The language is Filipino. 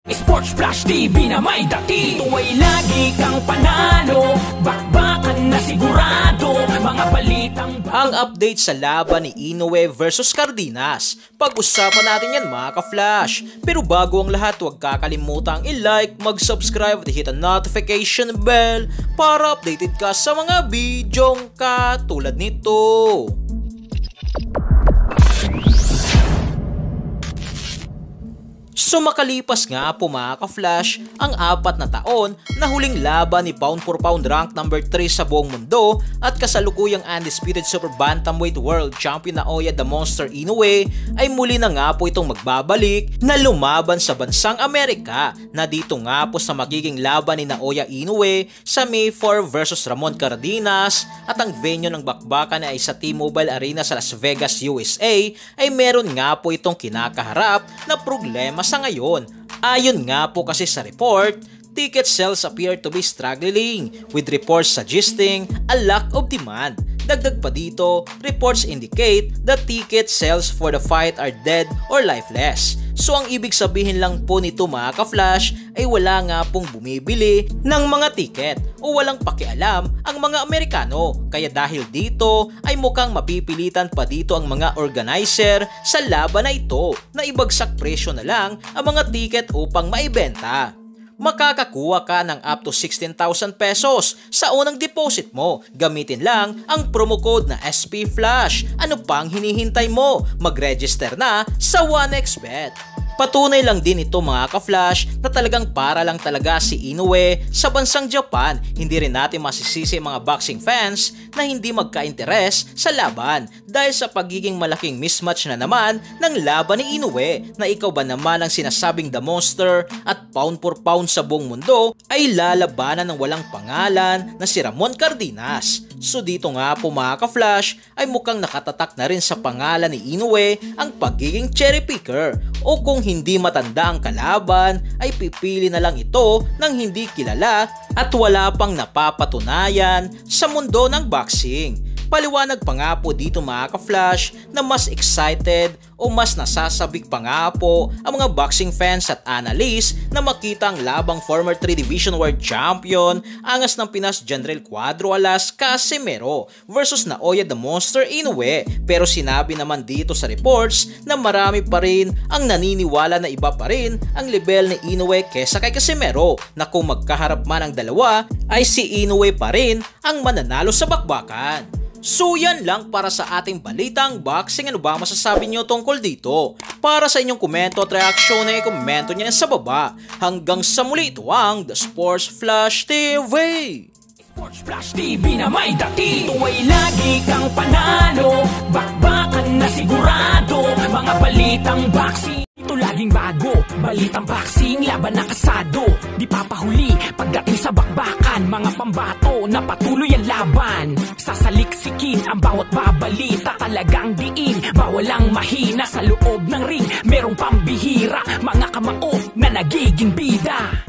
Sports Flash TV na may dati. Ito ay lagi kang panalo, bakbakan na sigurado, mga balitang ang update sa laban ni Inoue versus Cardenas. Pag-usapan natin yan mga ka-flash. Pero bago ang lahat, huwag kakalimutang i-like, mag-subscribe at hit ang notification bell para updated ka sa mga bidyong katulad nito. So makalipas nga po mga ka-flash ang 4 na taon na huling laban ni pound for pound rank number 3 sa buong mundo at kasalukuyang undisputed super bantamweight world champion na Naoya the Monster Inoue ay muli na nga po itong magbabalik na lumaban sa bansang Amerika na dito nga po sa magiging laban ni Naoya Inoue sa May 4 versus Ramon Cardenas at ang venue ng bakbakan ay sa T-Mobile Arena sa Las Vegas, USA ay meron nga po itong kinakaharap na problema sa ngayon. Ayon nga po kasi sa report, ticket sales appear to be struggling with reports suggesting a lack of demand. Dagdag pa dito, reports indicate that ticket sales for the fight are dead or lifeless. So ang ibig sabihin lang po nito mga ka-flash ay wala nga pong bumibili ng mga tiket o walang pakialam ang mga Amerikano. Kaya dahil dito ay mukhang mapipilitan pa dito ang mga organizer sa laban na ito na ibagsak presyo na lang ang mga tiket upang maibenta. Makakakuha ka ng up to 16,000 pesos sa unang deposit mo. Gamitin lang ang promo code na SPFlash. Ano pang hinihintay mo? Mag-register na sa 1xBet. Patunay lang din ito mga ka-flash na talagang para lang talaga si Inoue sa bansang Japan. Hindi rin natin masisisi mga boxing fans na hindi magka-interes sa laban dahil sa pagiging malaking mismatch na naman ng laban ni Inoue na ikaw ba naman ang sinasabing the monster at pound for pound sa buong mundo ay lalabanan ng walang pangalan na si Ramon Cardenas. So dito nga po mga ka-flash ay mukhang nakatatak na rin sa pangalan ni Inoue ang pagiging cherry picker o kung hindi matanda ang kalaban ay pipili na lang ito ng hindi kilala at wala pang napapatunayan sa mundo ng boxing. Paliwanag pa nga po dito mga ka-flash na mas excited o mas nasasabik pa nga po ang mga boxing fans at analysts na makita ang labang former 3 Division World Champion angas ng Pinas General Cuadro Alas Casimero versus Naoya the Monster Inoue. Pero sinabi naman dito sa reports na marami pa rin ang naniniwala na iba pa rin ang level ni Inoue kesa kay Casimero na kung magkaharap man ang dalawa ay si Inoue pa rin ang mananalo sa bakbakan. So yan lang para sa ating balitang boxing. Ano ba masasabi nyo tungkol dito? Para sa inyong komento at reaksyon ay komento nyo sa baba. Hanggang sa muli, ito ang The Sports Flash TV. Sports Flash TV na may dati. Ito ay lagi kang panalo, bakbakan na sigurado, mga balitang boxing. Ito laging bago, balitang boxing, laban na kasado. Di papahuli pagdating sa bakbakan, mga pambato na patuloy ang laban. Sasaliksikin ang bawat babalita, talagang diin, bawal ang mahina sa loob ng ring. Merong pambihira, mga kamao na nagiging bida.